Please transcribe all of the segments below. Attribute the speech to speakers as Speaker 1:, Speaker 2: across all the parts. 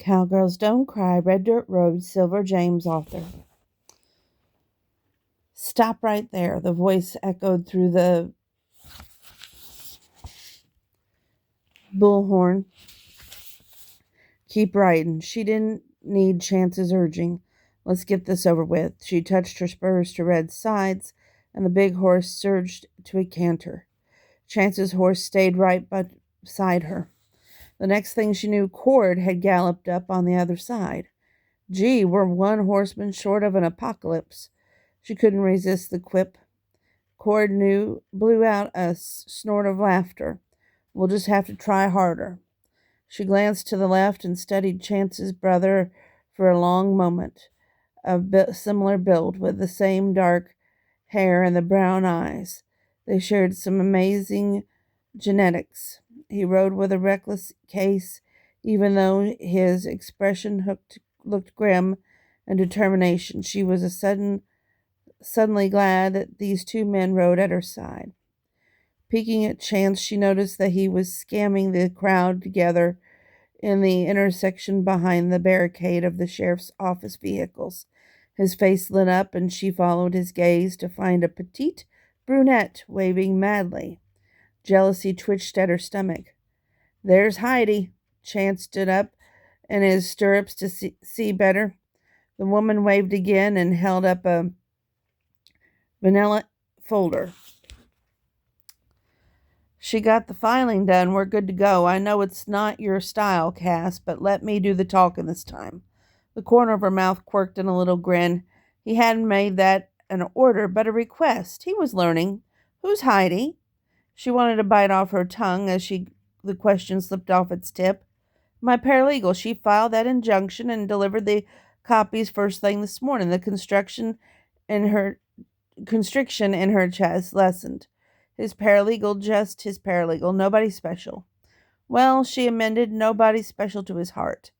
Speaker 1: Cowgirls Don't Cry, Red Dirt Road, Silver James author. Stop right there, the voice echoed through the bullhorn. Keep riding. She didn't need Chance's urging. Let's get this over with. She touched her spurs to Red's sides, and the big horse surged to a canter. Chance's horse stayed right beside her. The next thing she knew, Cord had galloped up on the other side. Gee, we're one horseman short of an apocalypse. She couldn't resist the quip. Cord blew out a snort of laughter. We'll just have to try harder. She glanced to the left and studied Chance's brother for a long moment. A similar build, with the same dark hair and the brown eyes. They shared some amazing genetics. He rode with a reckless case, even though his expression looked grim and determination. She was suddenly glad that these two men rode at her side. Peeking at Chance, she noticed that he was scamming the crowd together in the intersection behind the barricade of the sheriff's office vehicles. His face lit up, and she followed his gaze to find a petite brunette waving madly. Jealousy twitched at her stomach. There's Heidi. Chance stood up in his stirrups to see better. The woman waved again and held up a vanilla folder. She got the filing done. We're good to go. I know it's not your style, Cass, but let me do the talking this time. The corner of her mouth quirked in a little grin. He hadn't made that an order, but a request. He was learning. Who's Heidi? She wanted to bite off her tongue as the question slipped off its tip. My paralegal. She filed that injunction and delivered the copies first thing this morning. The constriction in her chest lessened. His paralegal, just his paralegal, nobody special. Well, she amended, nobody special to his heart.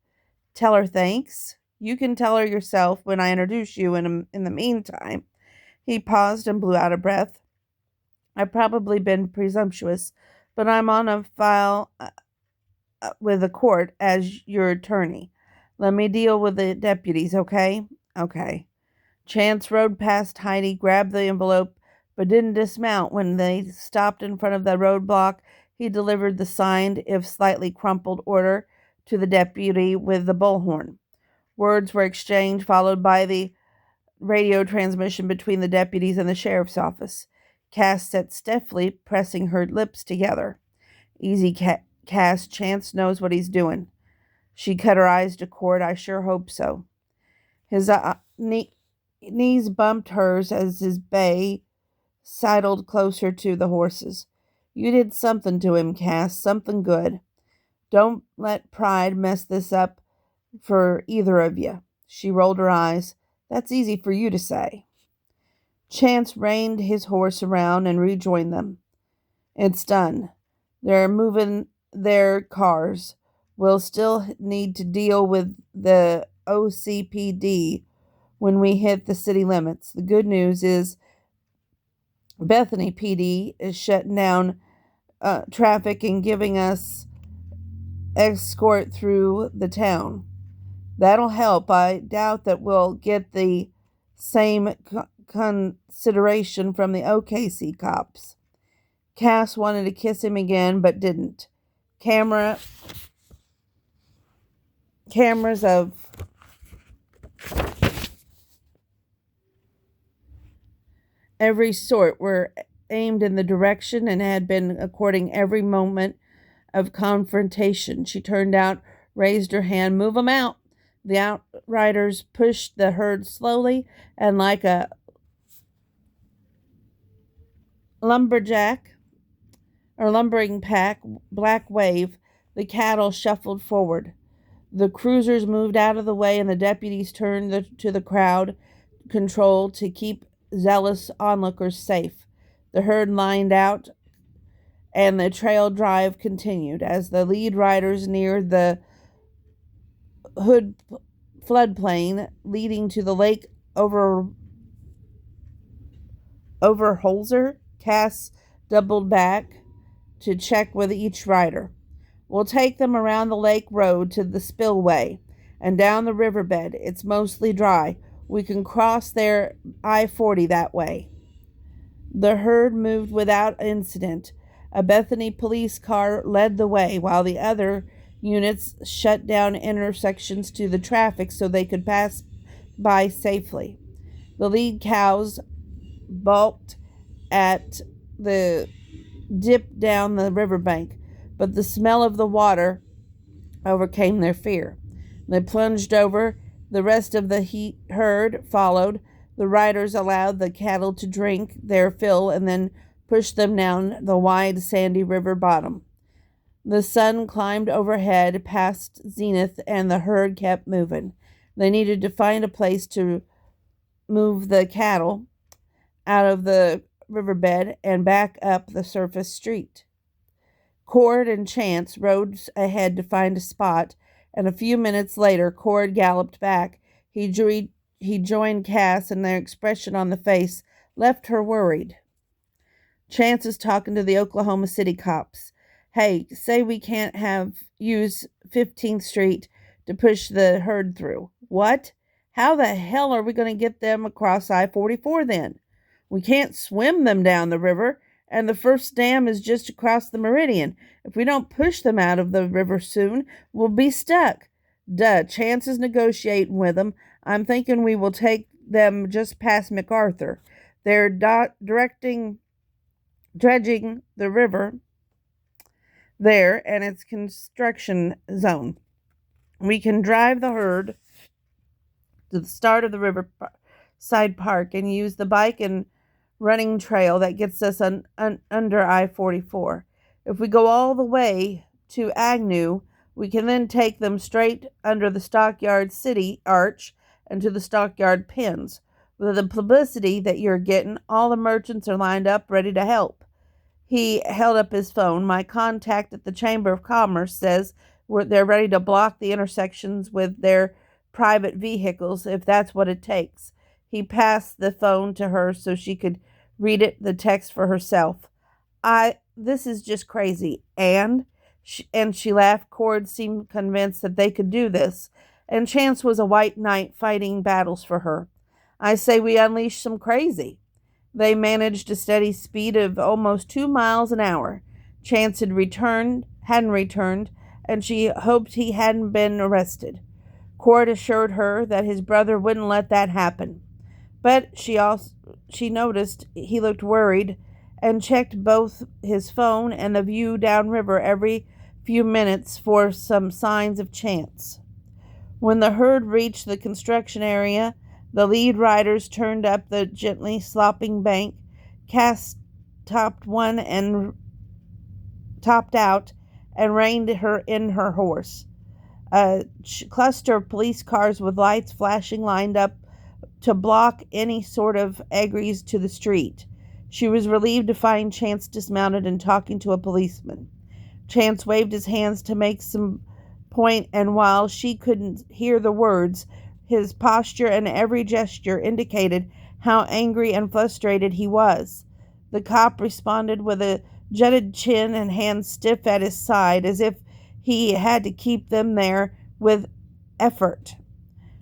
Speaker 1: Tell her thanks. You can tell her yourself when I introduce you in the meantime. He paused and blew out a breath. I've probably been presumptuous, but I'm on a file with the court as your attorney. Let me deal with the deputies, okay? Okay. Chance rode past Heidi, grabbed the envelope, but didn't dismount. When they stopped in front of the roadblock, he delivered the signed, if slightly crumpled, order to the deputy with the bullhorn. Words were exchanged, followed by the radio transmission between the deputies and the sheriff's office. Cass sat stiffly, pressing her lips together. Easy, Cass. Chance knows what he's doing. She cut her eyes to Cord. I sure hope so. His knees bumped hers as his bay sidled closer to the horses. You did something to him, Cass, something good. Don't let pride mess this up for either of you. She rolled her eyes. That's easy for you to say. Chance reined his horse around and rejoined them. It's done. They're moving their cars. We'll still need to deal with the OCPD when we hit the city limits. The good news is Bethany PD is shutting down traffic and giving us escort through the town. That'll help. I doubt that we'll get the same consideration from the OKC cops. Cass wanted to kiss him again, but didn't. Cameras of every sort were aimed in the direction and had been according every moment of confrontation. She turned out, raised her hand. Move 'em out. The outriders pushed the herd slowly, and like a lumbering pack, black wave, the cattle shuffled forward. The cruisers moved out of the way, and the deputies turned to the crowd control to keep zealous onlookers safe. The herd lined out, and the trail drive continued. As the lead riders neared the Hood floodplain leading to the lake over Holzer, Cass doubled back to check with each rider. We'll take them around the lake road to the spillway. and down the riverbed. It's mostly dry. We can cross their I-40 that way. The herd moved without incident. A Bethany police car led the way, while the other units shut down intersections to the traffic so they could pass by safely. The lead cows balked at the dip down the riverbank, but the smell of the water overcame their fear. They plunged over. The rest of the herd followed. The riders allowed the cattle to drink their fill and then pushed them down the wide, sandy river bottom. The sun climbed overhead past zenith, and the herd kept moving. They needed to find a place to move the cattle out of the riverbed and back up the surface street. Cord and Chance rode ahead to find a spot, and a few minutes later Cord galloped back. He joined Cass, and their expression on the face left her worried. Chance is talking to the Oklahoma City cops. Hey, say we can't use 15th Street to push the herd through. What? How the hell are we going to get them across I-44 then? We can't swim them down the river, and the first dam is just across the meridian. If we don't push them out of the river soon, we'll be stuck. Duh, Chance is negotiating with them. I'm thinking we will take them just past MacArthur. They're dredging the river there, and its construction zone. We can drive the herd to the start of the riverside park and use the bike and running trail that gets us under I-44. If we go all the way to Agnew, we can then take them straight under the Stockyard City Arch and to the Stockyard Pens. With the publicity that you're getting, all the merchants are lined up ready to help. He held up his phone. My contact at the Chamber of Commerce says they're ready to block the intersections with their private vehicles if that's what it takes. He passed the phone to her so she could read the text for herself. This is just crazy. And she laughed. Cord seemed convinced that they could do this, and Chance was a white knight fighting battles for her. I say we unleash some crazy. They managed a steady speed of almost 2 miles an hour. Chance hadn't returned, and she hoped he hadn't been arrested. Cord assured her that his brother wouldn't let that happen. But she noticed he looked worried and checked both his phone and the view downriver every few minutes for some signs of Chance. When the herd reached the construction area, the lead riders turned up the gently sloping bank. Cass topped out and reined her in her horse. A cluster of police cars with lights flashing lined up to block any sort of egress to the street. She was relieved to find Chance dismounted and talking to a policeman. Chance waved his hands to make some point, and while she couldn't hear the words, his posture and every gesture indicated how angry and frustrated he was. The cop responded with a jutted chin and hands stiff at his side, as if he had to keep them there with effort.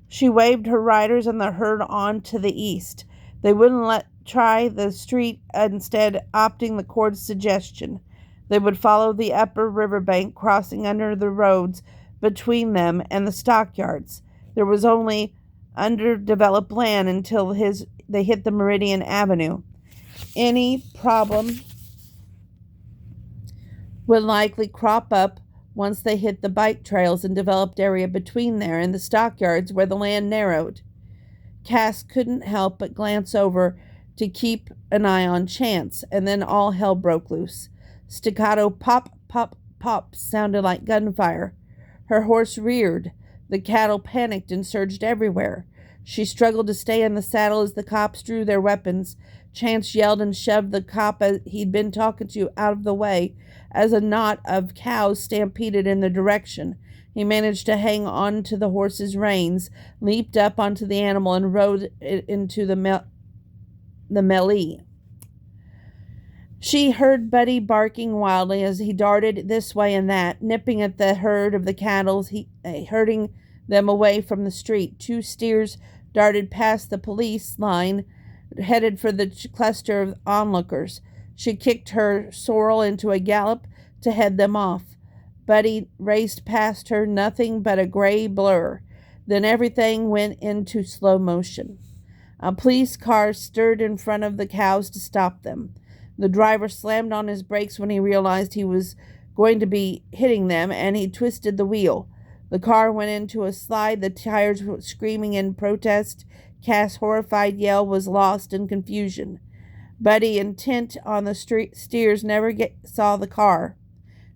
Speaker 1: She waved her riders and the herd on to the east. They wouldn't try the street, instead opting the Cord's suggestion. They would follow the upper riverbank, crossing under the roads between them and the stockyards. There was only underdeveloped land until they hit the Meridian Avenue. Any problem would likely crop up once they hit the bike trails and developed area between there and the stockyards where the land narrowed. Cass couldn't help but glance over to keep an eye on Chance, and then all hell broke loose. Staccato pop, pop, pop sounded like gunfire. Her horse reared. The cattle panicked and surged everywhere. She struggled to stay in the saddle as the cops drew their weapons. Chance yelled and shoved the cop he'd been talking to out of the way as a knot of cows stampeded in their direction. He managed to hang on to the horse's reins, leaped up onto the animal, and rode it into the melee. She heard Buddy barking wildly as he darted this way and that, nipping at the herd of the cattle, herding them away from the street. Two steers darted past the police line, headed for the cluster of onlookers. She kicked her sorrel into a gallop to head them off. Buddy raced past her, nothing but a gray blur. Then everything went into slow motion. A police car stirred in front of the cows to stop them. The driver slammed on his brakes when he realized he was going to be hitting them, and he twisted the wheel. The car went into a slide, the tires were screaming in protest. Cass' horrified yell was lost in confusion. Buddy, intent on the steers, never saw the car.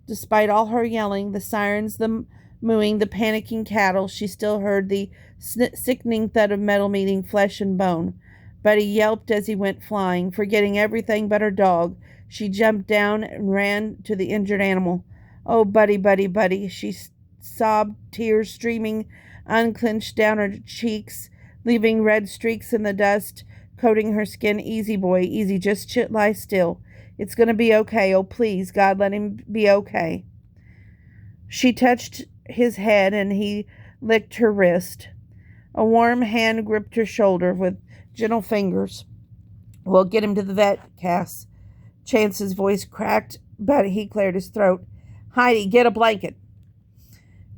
Speaker 1: Despite all her yelling, the sirens, the mooing, the panicking cattle, she still heard the sickening thud of metal meeting flesh and bone. Buddy yelped as he went flying. Forgetting everything but her dog, she jumped down and ran to the injured animal. "Oh, Buddy, Buddy, Buddy," she sobbed, tears streaming unclenched down her cheeks, leaving red streaks in the dust, coating her skin. "Easy, boy, easy. Just lie still. It's going to be okay. Oh, please, God, let him be okay." She touched his head, and he licked her wrist. A warm hand gripped her shoulder with gentle fingers. "We'll get him to the vet, Cass." Chance's voice cracked, but he cleared his throat. "Heidi, get a blanket."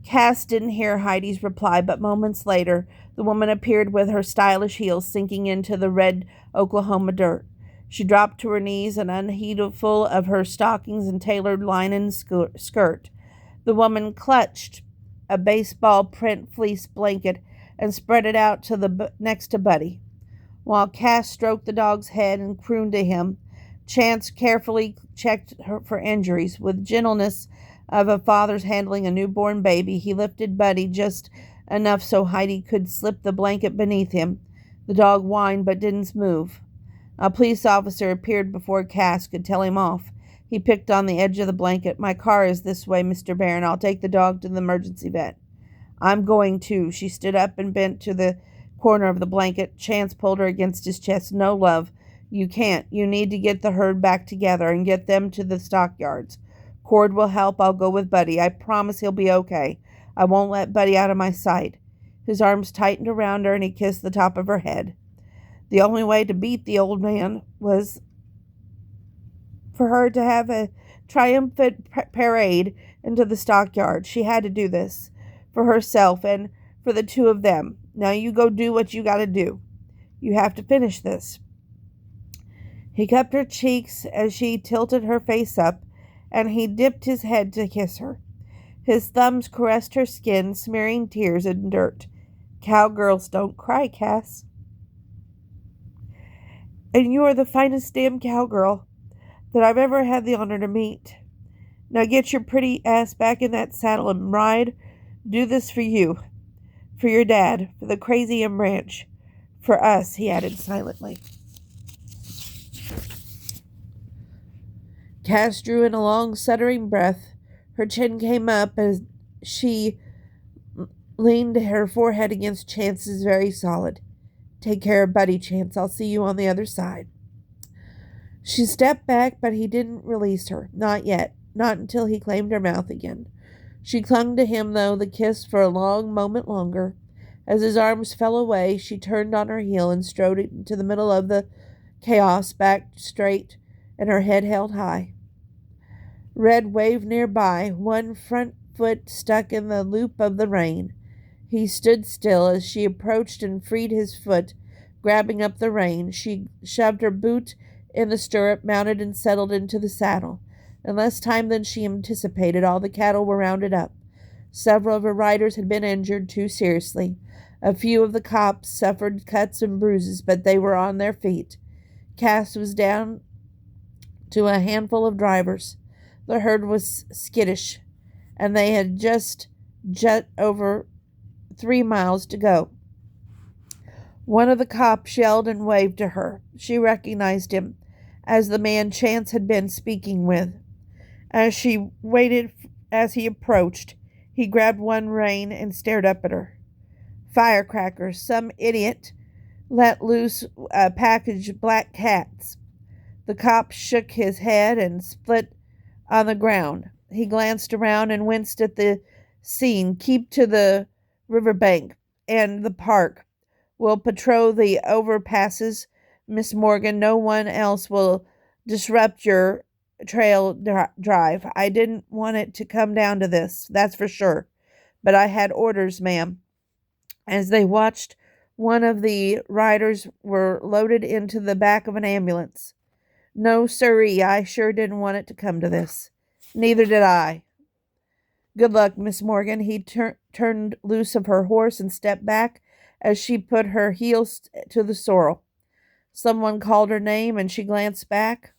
Speaker 1: Cass didn't hear Heidi's reply, but moments later, the woman appeared with her stylish heels sinking into the red Oklahoma dirt. She dropped to her knees, and unheedful of her stockings and tailored linen skirt. The woman clutched a baseball print fleece blanket and spread it out to next to Buddy. While Cass stroked the dog's head and crooned to him, Chance carefully checked her for injuries. With gentleness of a father's handling a newborn baby, he lifted Buddy just enough so Heidi could slip the blanket beneath him. The dog whined but didn't move. A police officer appeared before Cass could tell him off. He picked on the edge of the blanket. "My car is this way, Mr. Barron. I'll take the dog to the emergency vet." "I'm going too." She stood up and bent to the corner of the blanket. Chance pulled her against his chest. "No, love. You can't. You need to get the herd back together and get them to the stockyards. Cord will help. I'll go with Buddy. I promise he'll be okay. I won't let Buddy out of my sight." His arms tightened around her, and he kissed the top of her head. The only way to beat the old man was for her to have a triumphant parade into the stockyard. She had to do this for herself and for the two of them. "Now you go do what you got to do. You have to finish this." He cupped her cheeks as she tilted her face up, and he dipped his head to kiss her. His thumbs caressed her skin, smearing tears and dirt. "Cowgirls don't cry, Cass. And you are the finest damn cowgirl that I've ever had the honor to meet. Now get your pretty ass back in that saddle and ride. Do this for you, for your dad, for the Crazy M Ranch, for us," he added silently. Cass drew in a long, shuddering breath. Her chin came up as she leaned her forehead against Chance's, very solid. "Take care of Buddy, Chance. I'll see you on the other side." She stepped back, but he didn't release her. Not yet. Not until he claimed her mouth again. She clung to him, though, the kiss for a long moment longer. As his arms fell away, she turned on her heel and strode into the middle of the chaos, back straight and her head held high. Red waved nearby, one front foot stuck in the loop of the rein. He stood still as she approached and freed his foot, grabbing up the rein. She shoved her boot in the stirrup, mounted and settled into the saddle. In less time than she anticipated, all the cattle were rounded up. Several of her riders had been injured too seriously. A few of the cops suffered cuts and bruises, but they were on their feet. Cass was down to a handful of drivers. The herd was skittish, and they had just over 3 miles to go. One of the cops yelled and waved to her. She recognized him as the man Chance had been speaking with. As she waited as he approached, he grabbed one rein and stared up at her. "Firecrackers. Some idiot let loose a package of black cats." The cop shook his head and split on the ground. He glanced around and winced at the scene. "Keep to the riverbank and the park. We'll patrol the overpasses, Miss Morgan. No one else will disrupt your drive. I didn't want it to come down to this, that's for sure. But I had orders, ma'am. As they watched, one of the riders were loaded into the back of an ambulance. No, sirree, I sure didn't want it to come to this. Neither did I. Good luck, Miss Morgan. He turned loose of her horse and stepped back as she put her heels to the sorrel. Someone called her name and she glanced back.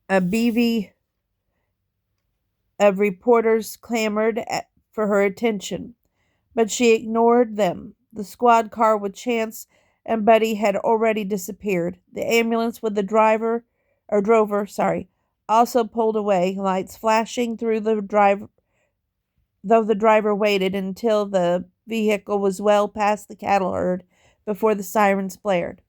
Speaker 1: A bevy of reporters for her attention, but she ignored them. The squad car with Chance and Buddy had already disappeared. The ambulance with the drover, also pulled away, lights flashing through though the driver waited until the vehicle was well past the cattle herd before the sirens blared.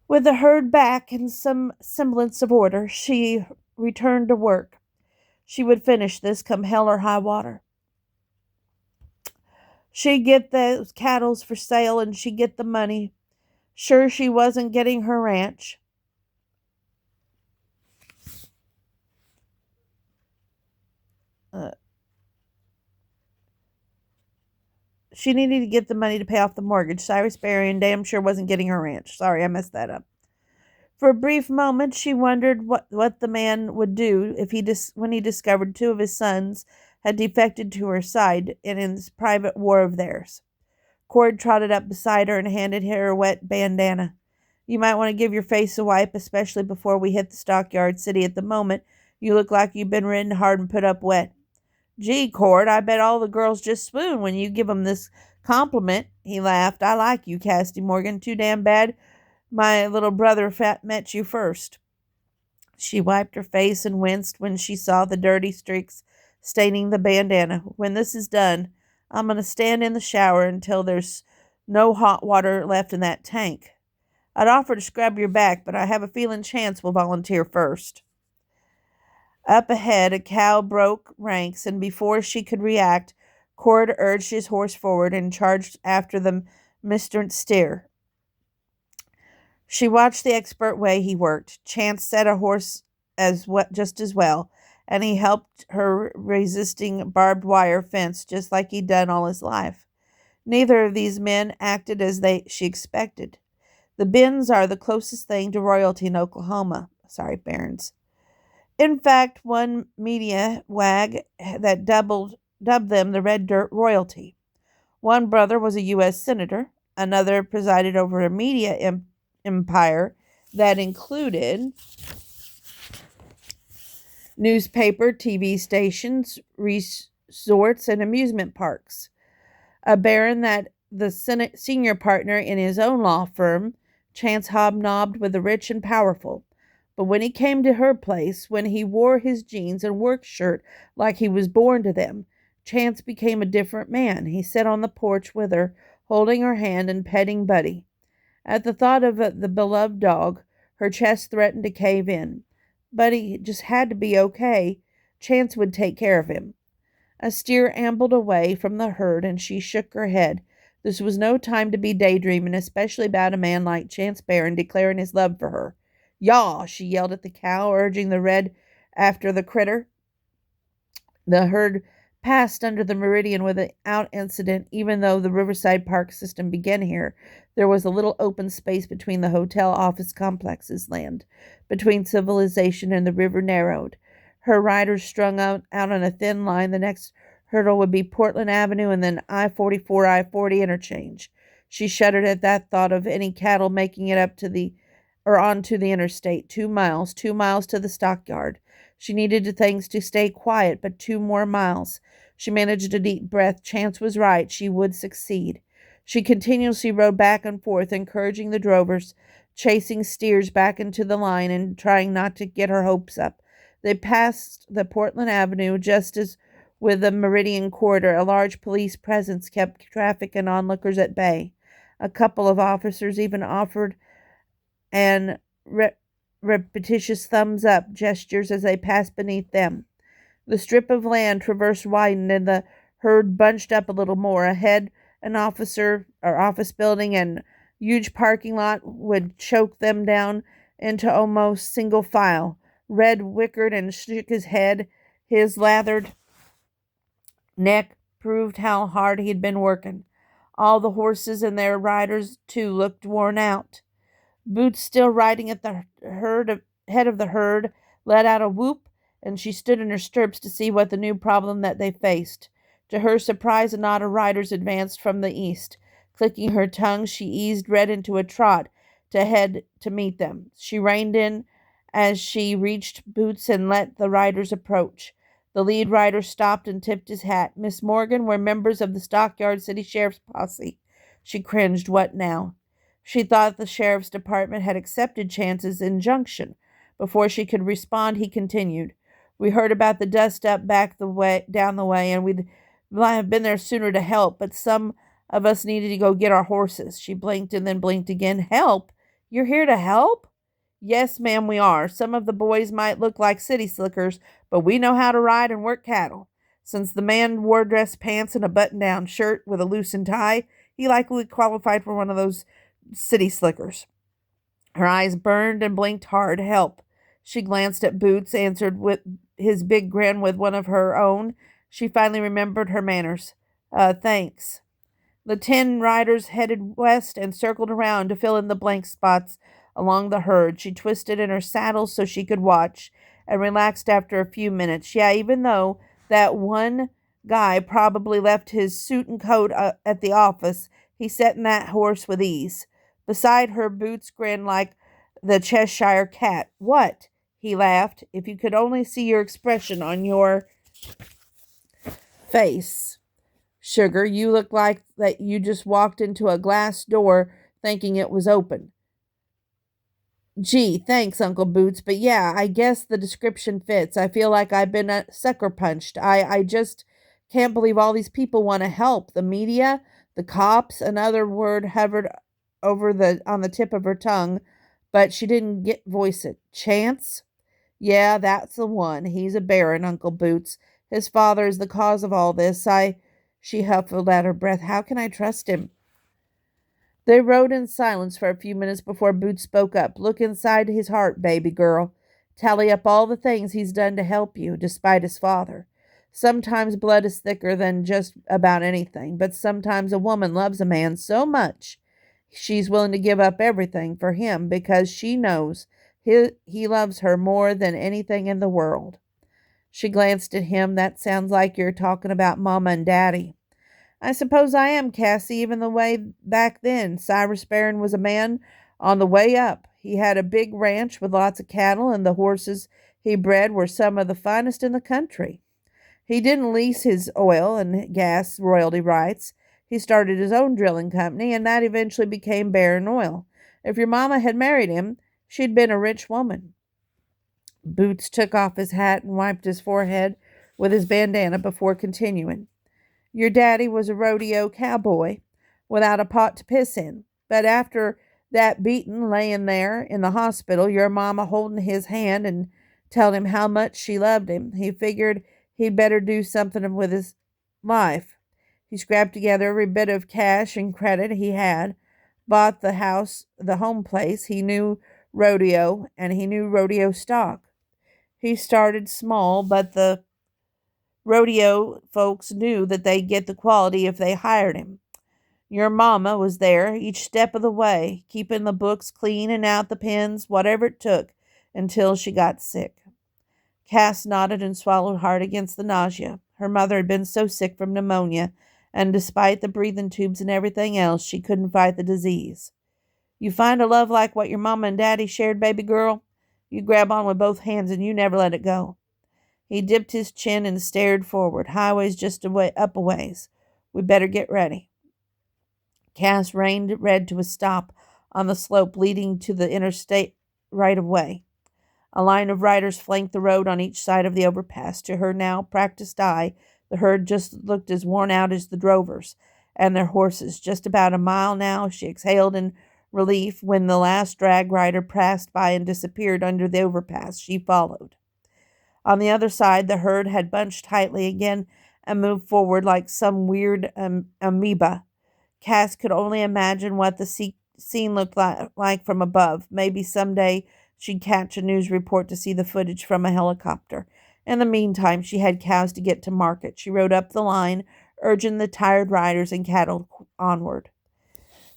Speaker 1: With the herd back in some semblance of order, she returned to work. She would finish this come hell or high water. She'd get those cattle for sale and she'd get the money. Sure, she wasn't getting her ranch. She needed to get the money to pay off the mortgage. Cyrus Berrien damn sure wasn't getting her ranch. Sorry, I messed that up. For a brief moment, she wondered what the man would do if when he discovered two of his sons had defected to her side in this private war of theirs. Cord trotted up beside her and handed her a wet bandana. You might want to give your face a wipe, especially before we hit the stockyard city. At the moment, you look like you've been ridden hard and put up wet. Gee, Cord, I bet all the girls just swoon when you give 'em this compliment. He laughed. I like you, Casty Morgan. Too damn bad my little brother met you first. She wiped her face and winced when she saw the dirty streaks staining the bandana. When this is done, I'm going to stand in the shower until there's no hot water left in that tank. I'd offer to scrub your back, but I have a feeling Chance will volunteer first. Up ahead, a cow broke ranks, and before she could react, Cord urged his horse forward and charged after the miscreant steer. She watched the expert way he worked. Chance set a horse just as well, and he helped her resisting barbed wire fence just like he'd done all his life. Neither of these men acted as she expected. The Bins are the closest thing to royalty in Oklahoma. Sorry, Barons. In fact, one media wag that dubbed them the Red Dirt Royalty. One brother was a U.S. Senator. Another presided over a media empire that included newspaper, TV stations, resorts, and amusement parks. A baron that the senior partner in his own law firm, Chance hobnobbed with the rich and powerful. But when he came to her place, when he wore his jeans and work shirt like he was born to them, Chance became a different man. He sat on the porch with her, holding her hand and petting Buddy. At the thought of the beloved dog, her chest threatened to cave in. Buddy just had to be okay. Chance would take care of him. A steer ambled away from the herd, and she shook her head. This was no time to be daydreaming, especially about a man like Chance Barron declaring his love for her. Yaw! She yelled at the cow, urging the red after the critter. The herd passed under the meridian without incident. Even though the Riverside Park system began here, there was a little open space between the hotel office complexes land. Between civilization and the river narrowed. Her riders strung out on a thin line. The next hurdle would be Portland Avenue and then I-44, I-40 interchange. She shuddered at that thought of any cattle making it up onto the interstate. 2 miles to the stockyard. She needed things to stay quiet, but 2 more miles. She managed a deep breath. Chance was right. She would succeed. She continuously rode back and forth, encouraging the drovers, chasing steers back into the line and trying not to get her hopes up. They passed the Portland Avenue just as with the Meridian corridor. A large police presence kept traffic and onlookers at bay. A couple of officers even offered an repetitious thumbs up gestures as they passed beneath them. The strip of land traversed widened and the herd bunched up a little more. Ahead, an office building and huge parking lot would choke them down into almost single file. Red wickered and shook his head. His lathered neck proved how hard he had been working. All the horses and their riders, too, looked worn out. Boots, still riding at the head of the herd, let out a whoop, and she stood in her stirrups to see what the new problem that they faced. To her surprise, a knot of riders advanced from the east. Clicking her tongue, she eased Red into a trot to head to meet them. She reined in as she reached Boots and let the riders approach. The lead rider stopped and tipped his hat. Miss Morgan, we're members of the Stockyard City Sheriff's posse. She cringed. What now? She thought the sheriff's department had accepted Chance's injunction. Before she could respond, he continued, we heard about the dust up down the way, and we'd have been there sooner to help, but some of us needed to go get our horses. She blinked and then blinked again. Help? You're here to help? Yes, ma'am, we are. Some of the boys might look like city slickers, but we know how to ride and work cattle. Since the man wore dress pants and a button-down shirt with a loosened tie, he likely qualified for one of those city slickers. Her eyes burned and blinked hard. Help. She glanced at Boots, answered with his big grin with one of her own. She finally remembered her manners. Thanks. The 10 riders headed west and circled around to fill in the blank spots along the herd. She twisted in her saddle so she could watch and relaxed after a few minutes. Yeah, even though that one guy probably left his suit and coat at the office, he sat in that horse with ease. Beside her, Boots grinned like the Cheshire cat. What? He laughed. If you could only see your expression on your face. Sugar, you look like that you just walked into a glass door thinking it was open. Gee, thanks, Uncle Boots, but yeah, I guess the description fits. I feel like I've been sucker punched. I just can't believe all these people want to help. The media, the cops, another word hovered on the tip of her tongue, but she didn't voice it. Chance? Yeah, that's the one. He's a baron, Uncle Boots. His father is the cause of all this. She huffed out her breath. How can I trust him? They rode in silence for a few minutes before Boots spoke up. Look inside his heart, baby girl. Tally up all the things he's done to help you, despite his father. Sometimes blood is thicker than just about anything, but sometimes a woman loves a man so much she's willing to give up everything for him because she knows he loves her more than anything in the world. She glanced at him. That sounds like you're talking about Mama and Daddy. I suppose I am, Cassie, even the way back then. Cyrus Barron was a man on the way up. He had a big ranch with lots of cattle, and the horses he bred were some of the finest in the country. He didn't lease his oil and gas royalty rights. He started his own drilling company, and that eventually became Barron Oil. If your mama had married him, she'd been a rich woman. Boots took off his hat and wiped his forehead with his bandana before continuing. Your daddy was a rodeo cowboy without a pot to piss in. But after that beating, laying there in the hospital, your mama holding his hand and telling him how much she loved him, he figured he'd better do something with his life. He scrapped together every bit of cash and credit he had, bought the home place. He knew rodeo, and he knew rodeo stock. He started small, but the rodeo folks knew that they'd get the quality if they hired him. Your mama was there each step of the way, keeping the books clean and out the pens, whatever it took, until she got sick. Cass nodded and swallowed hard against the nausea. Her mother had been so sick from pneumonia, and despite the breathing tubes and everything else, she couldn't fight the disease. You find a love like what your mama and daddy shared, baby girl? You grab on with both hands and you never let it go. He dipped his chin and stared forward. Highway's just up a ways. We better get ready. Cass reined Red to a stop on the slope leading to the interstate right of way. A line of riders flanked the road on each side of the overpass. To her now practiced eye, the herd just looked as worn out as the drovers and their horses. Just about a mile now, she exhaled in relief when the last drag rider passed by and disappeared under the overpass. She followed. On the other side, the herd had bunched tightly again and moved forward like some weird amoeba. Cass could only imagine what the scene looked like from above. Maybe someday she'd catch a news report to see the footage from a helicopter. In the meantime, she had cows to get to market. She rode up the line, urging the tired riders and cattle onward.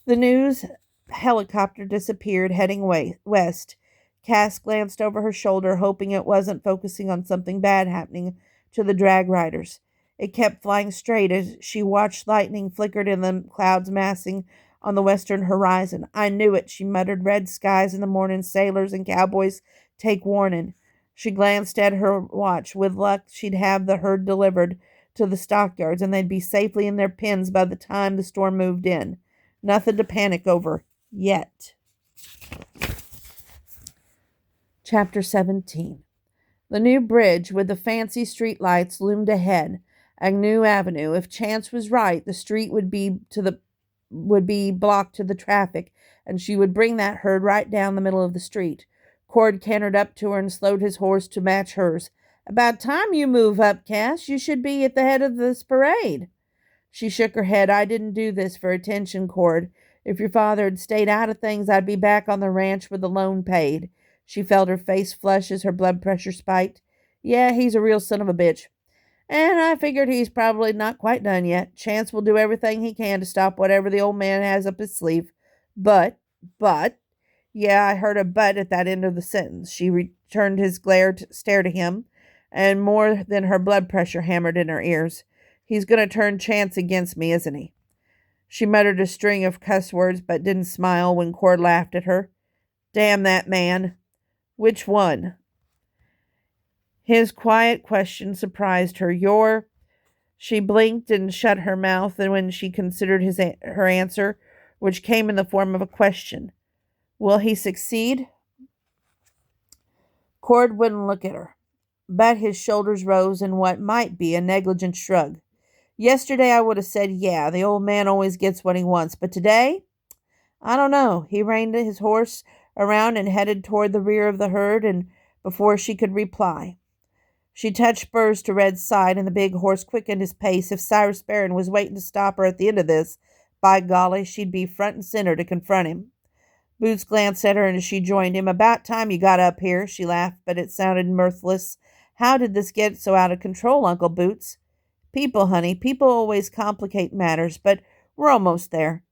Speaker 1: The news helicopter disappeared, heading west. Cass glanced over her shoulder, hoping it wasn't focusing on something bad happening to the drag riders. It kept flying straight as she watched lightning flickered in the clouds massing on the western horizon. I knew it, she muttered. Red skies in the morning, sailors and cowboys take warning. She glanced at her watch. With luck, she'd have the herd delivered to the stockyards, and they'd be safely in their pens by the time the storm moved in. Nothing to panic over yet. Chapter 17. The new bridge with the fancy street lights loomed ahead. Agnew Avenue. If Chance was right, the street would be blocked to the traffic, and she would bring that herd right down the middle of the street. Cord cantered up to her and slowed his horse to match hers. About time you move up, Cass. You should be at the head of this parade. She shook her head. I didn't do this for attention, Cord. If your father had stayed out of things, I'd be back on the ranch with the loan paid. She felt her face flush as her blood pressure spiked. Yeah, he's a real son of a bitch. And I figured he's probably not quite done yet. Chance will do everything he can to stop whatever the old man has up his sleeve. But, yeah, I heard a but at that end of the sentence. She returned his stare to him, and more than her blood pressure hammered in her ears. He's going to turn Chance against me, isn't he? She muttered a string of cuss words, but didn't smile when Cord laughed at her. Damn that man. Which one? His quiet question surprised her. She blinked and shut her mouth, and when she considered her answer, which came in the form of a question. Will he succeed? Cord wouldn't look at her, but his shoulders rose in what might be a negligent shrug. Yesterday I would have said, yeah, the old man always gets what he wants, but today, I don't know. He reined his horse around and headed toward the rear of the herd, and before she could reply, she touched spurs to Red's side, and the big horse quickened his pace. If Cyrus Barron was waiting to stop her at the end of this, by golly, she'd be front and center to confront him. Boots glanced at her as she joined him. About time you got up here, she laughed, but it sounded mirthless. How did this get so out of control, Uncle Boots? People, honey, people always complicate matters, but we're almost there.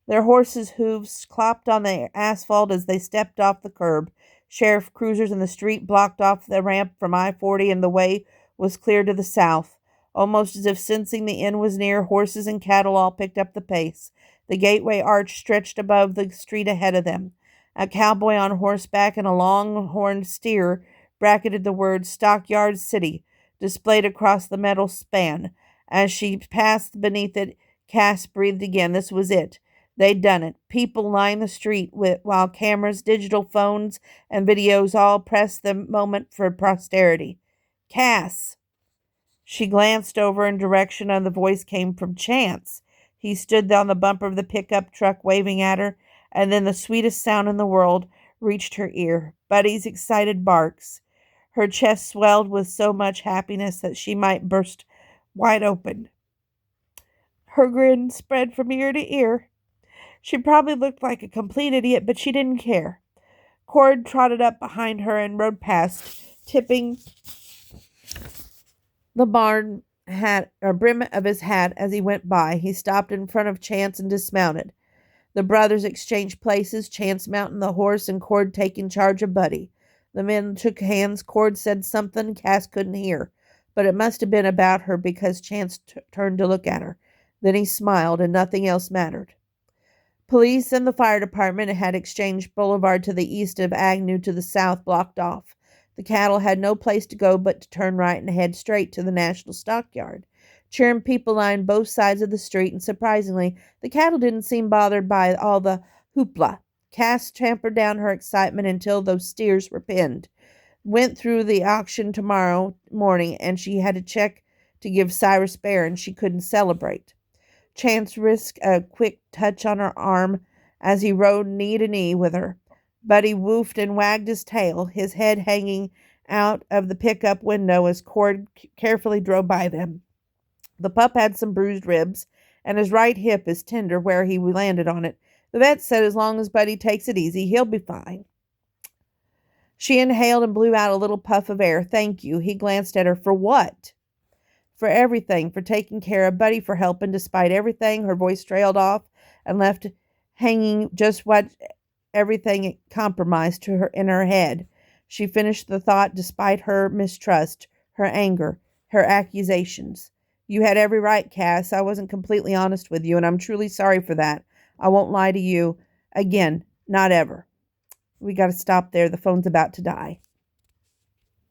Speaker 1: Their horses' hooves clopped on the asphalt as they stepped off the curb. Sheriff cruisers in the street blocked off the ramp from I-40, and the way was clear to the south. Almost as if sensing the end was near, horses and cattle all picked up the pace. The gateway arch stretched above the street ahead of them. A cowboy on horseback and a long-horned steer bracketed the words Stockyard City, displayed across the metal span. As she passed beneath it, Cass breathed again. This was it. They'd done it. People lined the street while cameras, digital phones, and videos all pressed the moment for posterity. Cass! She glanced over in direction, and the voice came from Chance. He stood on the bumper of the pickup truck waving at her, and then the sweetest sound in the world reached her ear. Buddy's excited barks. Her chest swelled with so much happiness that she might burst wide open. Her grin spread from ear to ear. She probably looked like a complete idiot, but she didn't care. Cord trotted up behind her and rode past, tipping the barn hat or brim of his hat as he went by. He stopped in front of Chance and dismounted. The brothers exchanged places, Chance mounting the horse and Cord taking charge of Buddy. The men shook hands. Cord said something Cass couldn't hear, but it must have been about her because Chance turned to look at her. Then he smiled, and nothing else mattered. Police and the fire department had exchanged Boulevard to the east of Agnew to the south blocked off. The cattle had no place to go but to turn right and head straight to the National Stockyard. Cheering people lined both sides of the street, and surprisingly, the cattle didn't seem bothered by all the hoopla. Cass tampered down her excitement until those steers were pinned. Went through the auction tomorrow morning, and she had a check to give Cyrus Barron. She couldn't celebrate. Chance risked a quick touch on her arm as he rode knee to knee with her. Buddy woofed and wagged his tail, his head hanging out of the pickup window as Cord carefully drove by them. The pup had some bruised ribs, and his right hip is tender where he landed on it. The vet said as long as Buddy takes it easy, he'll be fine. She inhaled and blew out a little puff of air. Thank you. He glanced at her. For what? For everything. For taking care of Buddy, for helping despite everything. Her voice trailed off and left hanging just what everything compromised to her in her head. She finished the thought despite her mistrust, her anger, her accusations. You had every right, Cass. I wasn't completely honest with you, and I'm truly sorry for that. I won't lie to you again. Not ever. We got to stop there. The phone's about to die.